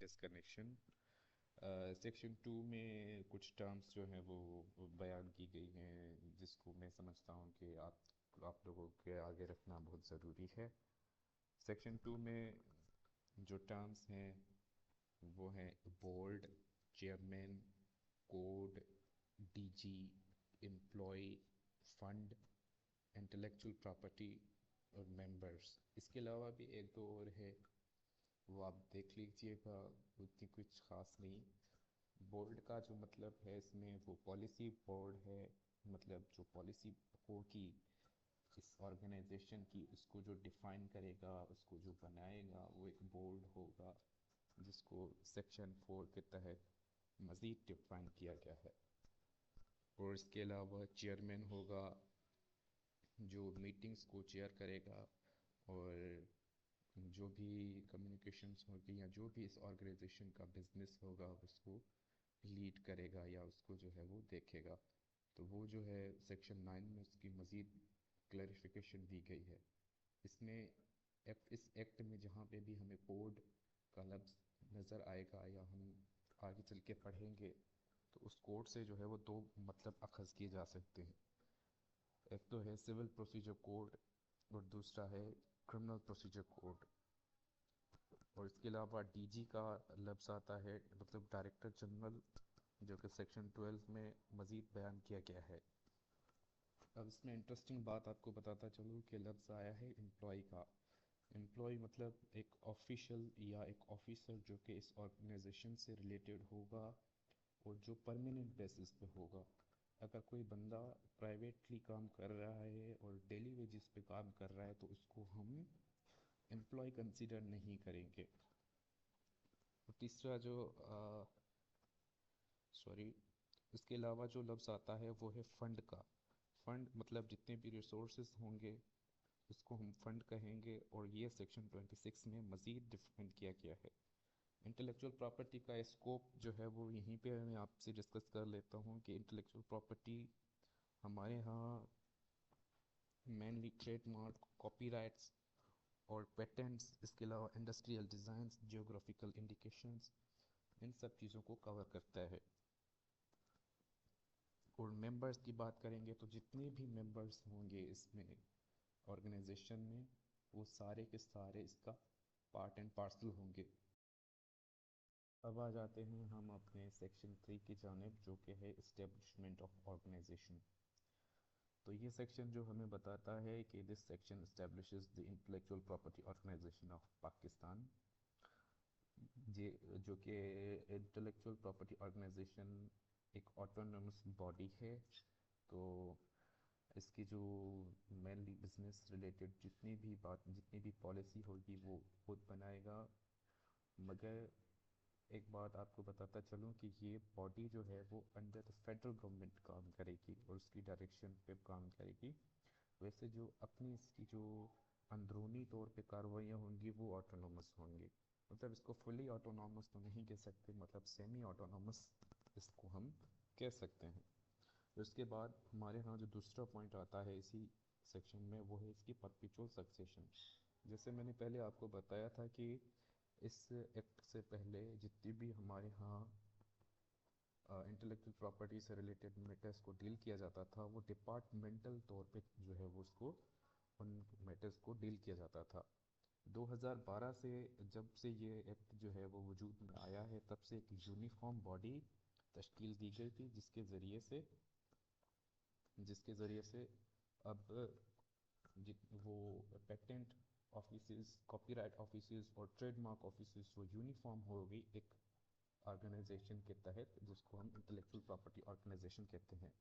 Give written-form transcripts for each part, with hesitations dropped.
इस connection section 2 में कुछ टर्म्स जो हैं वो बयान की गई हैं जिसको मैं समझता हूँ कि आप लोगों के आगे रखना बहुत ज़रूरी है। सेक्शन 2 में जो टर्म्स हैं वो हैं board, chairman, code, DG, employ, fund, intellectual property और मेंबर्स। इसके अलावा भी एक दो और है, वो आप देख लीजिएगा, उतनी कुछ ख़ास नहीं। बोर्ड का जो मतलब है इसमें वो पॉलिसी बोर्ड है, मतलब जो पॉलिसी होगी इस ऑर्गेनाइजेशन की उसको जो डिफाइन करेगा, उसको जो बनाएगा, वो एक बोर्ड होगा जिसको सेक्शन 4 के तहत मज़ीद डिफाइन किया गया है। और इसके अलावा चेयरमैन होगा जो मीटिंग्स को चेयर करेगा और जो भी कम्युनिकेशंस होगी या जो भी इस ऑर्गेनाइजेशन का बिजनेस होगा उसको लीड करेगा या उसको जो है वो देखेगा। तो वो जो है सेक्शन 9 में उसकी मज़ीद क्लैरिफिकेशन दी गई है। इसमें इस एक्ट में जहाँ पे भी हमें कोड का लफ्ज़ नज़र आएगा या हम आगे चल के पढ़ेंगे तो उस कोड से जो है वो दो मतलब अखज़ किए जा सकते हैं। एक तो है सिविल प्रोसीजर कोड और दूसरा है क्रिमिनल प्रोसीजर कोड। और इसके अलावा डीजी का लफ्ज़ आता है, मतलब डायरेक्टर जनरल, जो कि सेक्शन 12 में मज़ीद बयान किया गया है। अब इसमें इंटरेस्टिंग बात आपको बताता चलूँ कि लफ्ज़ आया है एम्प्लॉय का। एम्प्लॉय मतलब एक ऑफिशियल या एक ऑफिसर जो कि इस ऑर्गेनाइजेशन से रिलेटेड होगा और जो परमानेंट बेसिस पे होगा। अगर कोई बंदा प्राइवेटली काम कर रहा है और डेली वेजेस पे काम कर रहा है तो उसको हम एम्प्लॉय कंसीडर नहीं करेंगे। और तीसरा जो सॉरी इसके अलावा जो लफ्ज़ आता है वो है फ़ंड का। फ़ंड मतलब जितने भी रिसोर्सेज होंगे उसको हम फ़ंड कहेंगे और ये सेक्शन 26 में मज़ीद डिफाइन किया गया है। इंटेलेक्चुअल प्रॉपर्टी का स्कोप जो है वो यहीं पे मैं आपसे डिस्कस कर लेता हूँ कि इंटेलेक्चुअल प्रॉपर्टी हमारे यहाँ मेनली ट्रेडमार्क, कॉपीराइट्स और पेटेंट्स, इसके अलावा इंडस्ट्रियल डिज़ाइंस, जियोग्राफिकल इंडिकेशंस, इन सब चीज़ों को कवर करता है। और मेंबर्स की बात करेंगे तो जितने भी मेंबर्स होंगे इसमें ऑर्गेनाइजेशन में वो सारे के सारे इसका पार्ट एंड पार्सल होंगे। अब आ जाते हैं हम अपने सेक्शन 3 की जानिब, जो कि है इस्टेब्लिशमेंट ऑफ ऑर्गेनाइजेशन। तो ये सेक्शन जो हमें बताता है कि this section establishes the intellectual property organisation of Pakistan. ये जो कि इंटेलेक्चुअल प्रॉपर्टी ऑर्गेनाइजेशन एक ऑटोनमस बॉडी है। तो इसकी जो मेनली बिजनेस रिलेटेड जितनी भी पॉलिसी होगी वो खुद बनाएगा। मगर एक बात आपको बताता चलूँ कि ये बॉडी जो है वो अंडर फेडरल गवर्नमेंट काम करेगी और उसकी डायरेक्शन पे काम करेगी। वैसे जो अपनी इसकी जो अंदरूनी तौर पे कार्रवाइयाँ होंगी वो ऑटोनोमस होंगी। मतलब इसको फुली ऑटोनॉमस तो नहीं कह सकते, मतलब सेमी ऑटोनॉमस इसको हम कह सकते हैं। उसके बाद हमारे यहाँ जो दूसरा पॉइंट आता है इसी सेक्शन में वो है इसकी परपेचुअल सक्सेशन। जैसे मैंने पहले आपको बताया था कि इस एक्ट से पहले जितनी भी हमारे यहाँ इंटेलेक्चुअल प्रॉपर्टी से रिलेटेड मैटर्स को डील किया जाता था वो डिपार्टमेंटल तौर पे जो है वो उसको उन मैटर्स को डील किया जाता था। 2012 से जब से ये एक्ट जो है वो वजूद में आया है तब से एक यूनिफॉर्म बॉडी तश्कील दी गई थी जिसके ज़रिए से अब वो पेटेंट ऑफिसेज, कॉपीराइट ऑफिसेज और ट्रेडमार्क ऑफिसेज वो यूनिफॉर्म होगी एक ऑर्गेनाइजेशन के तहत जिसको हम इंटेलेक्चुअल प्रॉपर्टी ऑर्गेनाइजेशन कहते हैं।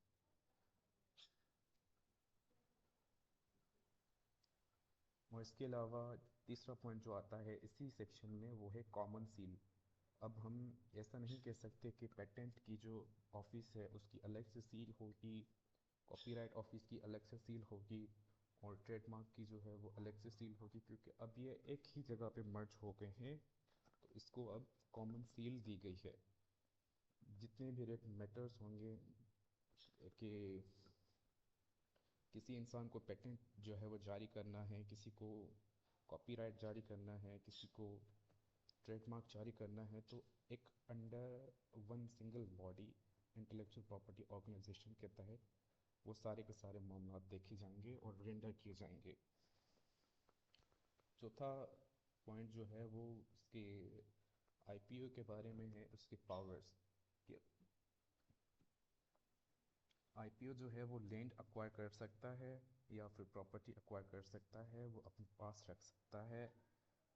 और इसके अलावा तीसरा पॉइंट जो आता है इसी सेक्शन में वो है कॉमन सील। अब हम ऐसा नहीं कह सकते कि पेटेंट की जो ऑफिस है उसकी अलग से सील होगी, कॉपीराइट ऑफिस की अलग से सील होगी और ट्रेडमार्क की जो है वो अलग से सील होगी, क्योंकि अब ये एक ही जगह पे मर्ज हो गए हैं। तो इसको अब कॉमन सील दी गई है। जितने भी रेट मैटर्स होंगे कि किसी इंसान को पेटेंट जो है वो जारी करना है, किसी को कॉपीराइट जारी करना है, किसी को ٹریڈ مارک جاری کرنا ہے تو ایک under one single body intellectual property organisation کے تحت وہ سارے کے سارے معاملات دیکھے جائیں گے اور رینڈر کیے جائیں گے. چوتھا پوائنٹ جو ہے وہ اس کے آئی پی او کے بارے میں ہے, اس کے پاورز. کہ آئی پی او جو ہے وہ لینڈ ایکوائر کر سکتا ہے یا پھر پراپرٹی ایکوائر کر سکتا ہے, وہ اپنے پاس رکھ سکتا ہے,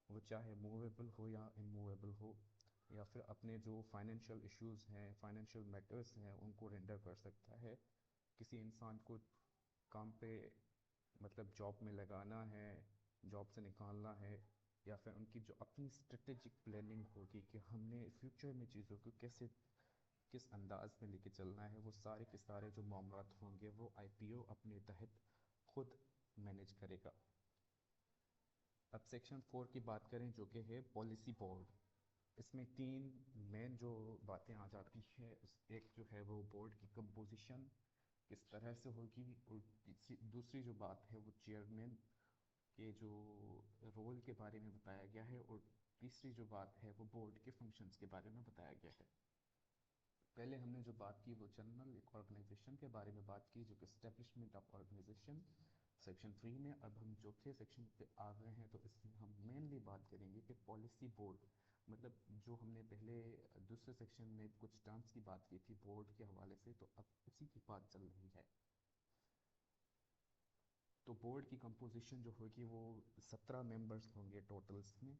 وہ چاہے موویبل ہو یا انموویبل ہو, یا پھر اپنے جو فائنینشیل ایشوز ہیں, فائنینشیل میٹرز ہیں, ان کو رینڈر کر سکتا ہے. کسی انسان کو کام پہ مطلب جاب میں لگانا ہے, جاب سے نکالنا ہے, یا پھر ان کی جو اپنی اسٹریٹجک پلاننگ ہوگی کہ ہم نے فیوچر میں چیزوں کو کیسے کس انداز میں لے کے چلنا ہے, وہ سارے کے سارے جو معاملات ہوں گے وہ آئی پی او اپنے تحت خود مینیج کرے گا. اب سیکشن 4 کی بات کریں جو کہ ہے پالیسی بورڈ. اس میں تین مین جو باتیں آ جاتی ہیں, ایک جو ہے وہ بورڈ کی کمپوزیشن کس طرح سے ہوگی, اور دوسری جو بات ہے وہ چیئرمین کے جو رول کے بارے میں بتایا گیا ہے, اور تیسری جو بات ہے وہ بورڈ کے فنکشنز کے بارے میں بتایا گیا ہے. پہلے ہم نے جو بات کی وہ جنرل ایک آرگنائزیشن کے بارے میں بات کی جو کہ اسٹیبلشمنٹ آف آرگنائزیشن سیکشن 3 میں. اب ہم چوتھے سیکشن پہ آ گئے ہیں تو اس میں ہم مینلی بات کریں گے کہ پالیسی بورڈ, مطلب جو ہم نے پہلے دوسرے سیکشن میں کچھ ٹرمز کی بات کی تھی بورڈ کے حوالے سے, تو اب اسی کی بات چل رہی ہے. تو بورڈ کی کمپوزیشن جو ہوگی وہ 17 ممبرس ہوں گے ٹوٹلس میں.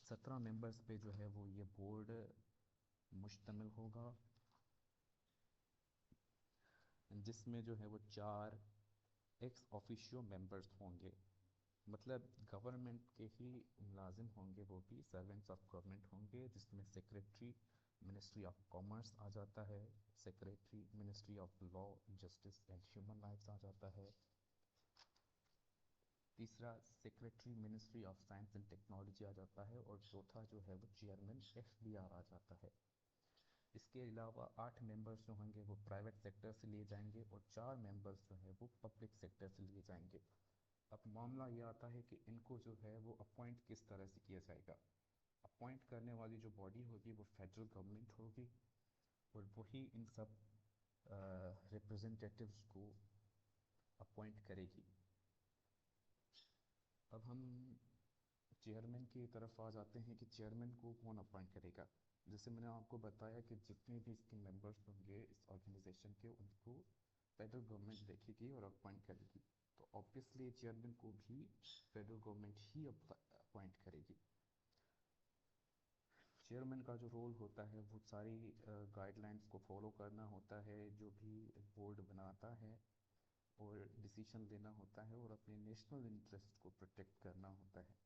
17 ممبرس پہ جو ہے وہ یہ بورڈ مشتمل ہوگا, جس میں جو ہے وہ 4 ایکس آفیشیو ممبرس ہوں گے, مطلب گورنمنٹ کے ہی ملازم ہوں گے, وہ بھی سرونٹس آف گورنمنٹ ہوں گے, جس میں سیکریٹری منسٹری آف کامرس آ جاتا ہے, secretary ministry of law justice and human rights آ جاتا ہے, تیسرا secretary ministry of science and technology آ جاتا ہے, اور چوتھا جو ہے وہ چیئرمین ایف بی آر آ جاتا ہے. اس کے علاوہ 8 ممبرس جو ہوں گے وہ پرائیویٹ سیکٹر سے لیے جائیں گے, اور 4 ممبرس جو ہیں وہ پبلک سیکٹر سے لیے جائیں گے. اب معاملہ یہ آتا ہے کہ ان کو جو ہے وہ اپوائنٹ کس طرح سے کیا جائے گا. اپوائنٹ کرنے والی جو باڈی ہوگی وہ فیڈرل گورنمنٹ ہوگی, اور وہی ان سب ریپرزنٹیٹیوز کو اپوائنٹ کرے گی. اب ہم چیئرمین کی طرف آ جاتے ہیں کہ چیئرمین کو کون اپوائنٹ کرے گا. جیسے میں نے آپ کو بتایا کہ جتنے بھی اس کے ممبرس ہوں گے اس آرگنائزیشن کے, ان کو فیڈرل گورنمنٹ دیکھے گی اور اپوائنٹ کرے گی, تو آبویسلی چیئرمین کو بھی فیڈرل گورنمنٹ ہی اپوائنٹ کرے گی. چیئرمین کا جو رول ہوتا ہے وہ ساری گائیڈ لائنس کو فالو کرنا ہوتا ہے جو بھی بورڈ بناتا ہے, اور ڈیسیشن لینا ہوتا ہے, اور اپنے نیشنل انٹرسٹ کو پروٹیکٹ کرنا ہوتا ہے.